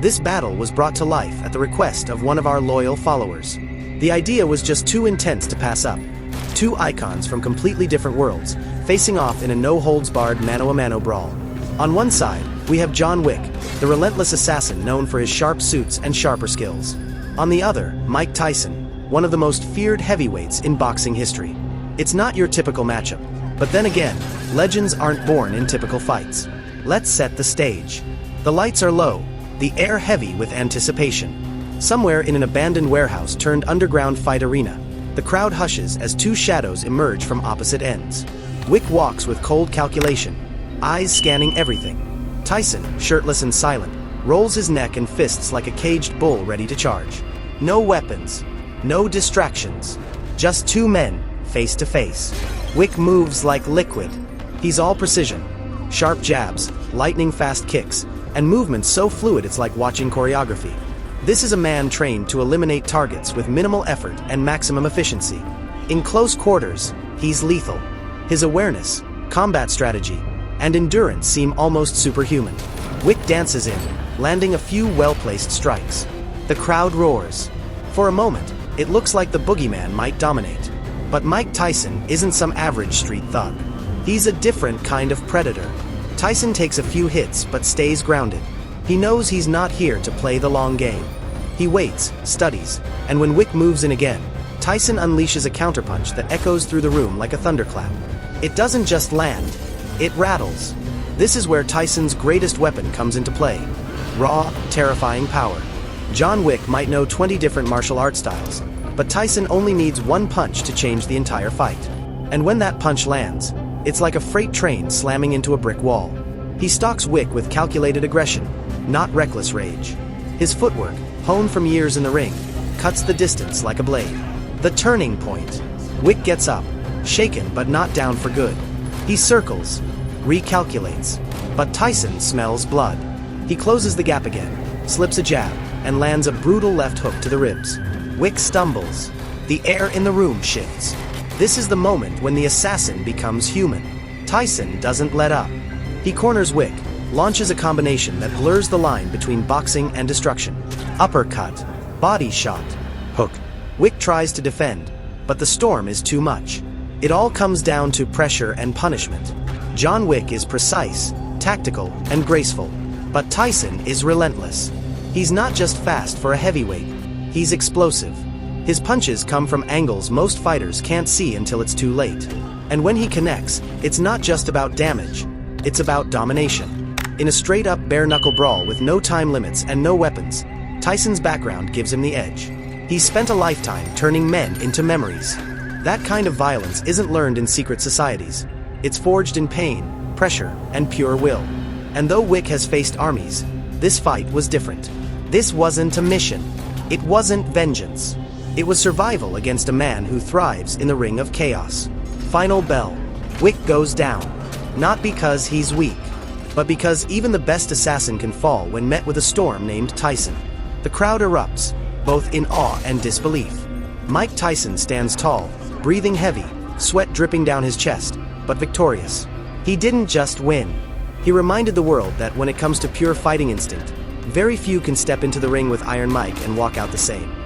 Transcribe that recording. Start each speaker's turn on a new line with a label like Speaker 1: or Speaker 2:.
Speaker 1: This battle was brought to life at the request of one of our loyal followers. The idea was just too intense to pass up. Two icons from completely different worlds, facing off in a no-holds-barred mano-a-mano brawl. On one side, we have John Wick, the relentless assassin known for his sharp suits and sharper skills. On the other, Mike Tyson, one of the most feared heavyweights in boxing history. It's not your typical matchup, but then again, legends aren't born in typical fights. Let's set the stage. The lights are low, the air heavy with anticipation. Somewhere in an abandoned warehouse turned underground fight arena, the crowd hushes as two shadows emerge from opposite ends. Wick walks with cold calculation, eyes scanning everything. Tyson, shirtless and silent, rolls his neck and fists like a caged bull ready to charge. No weapons, no distractions, just two men, face to face. Wick moves like liquid. He's all precision. Sharp jabs, lightning-fast kicks, and movements so fluid it's like watching choreography. This is a man trained to eliminate targets with minimal effort and maximum efficiency. In close quarters, he's lethal. His awareness, combat strategy, and endurance seem almost superhuman. Wick dances in, landing a few well-placed strikes. The crowd roars. For a moment, it looks like the boogeyman might dominate. But Mike Tyson isn't some average street thug. He's a different kind of predator. Tyson takes a few hits but stays grounded. He knows he's not here to play the long game. He waits, studies, and when Wick moves in again, Tyson unleashes a counterpunch that echoes through the room like a thunderclap. It doesn't just land, it rattles. This is where Tyson's greatest weapon comes into play. Raw, terrifying power. John Wick might know 20 different martial art styles, but Tyson only needs one punch to change the entire fight. And when that punch lands, it's like a freight train slamming into a brick wall. He stalks Wick with calculated aggression, not reckless rage. His footwork, honed from years in the ring, cuts the distance like a blade. The turning point. Wick gets up, shaken but not down for good. He circles, recalculates, but Tyson smells blood. He closes the gap again, slips a jab, and lands a brutal left hook to the ribs. Wick stumbles. The air in the room shifts. This is the moment when the assassin becomes human. Tyson doesn't let up. He corners Wick, launches a combination that blurs the line between boxing and destruction. Uppercut, body shot, hook. Wick tries to defend, but the storm is too much. It all comes down to pressure and punishment. John Wick is precise, tactical, and graceful, but Tyson is relentless. He's not just fast for a heavyweight, he's explosive. His punches come from angles most fighters can't see until it's too late. And when he connects, it's not just about damage, it's about domination. In a straight-up bare-knuckle brawl with no time limits and no weapons, Tyson's background gives him the edge. He's spent a lifetime turning men into memories. That kind of violence isn't learned in secret societies. It's forged in pain, pressure, and pure will. And though Wick has faced armies, this fight was different. This wasn't a mission. It wasn't vengeance. It was survival against a man who thrives in the ring of chaos. Final bell. Wick goes down. Not because he's weak, but because even the best assassin can fall when met with a storm named Tyson. The crowd erupts, both in awe and disbelief. Mike Tyson stands tall, breathing heavy, sweat dripping down his chest, but victorious. He didn't just win. He reminded the world that when it comes to pure fighting instinct, very few can step into the ring with Iron Mike and walk out the same.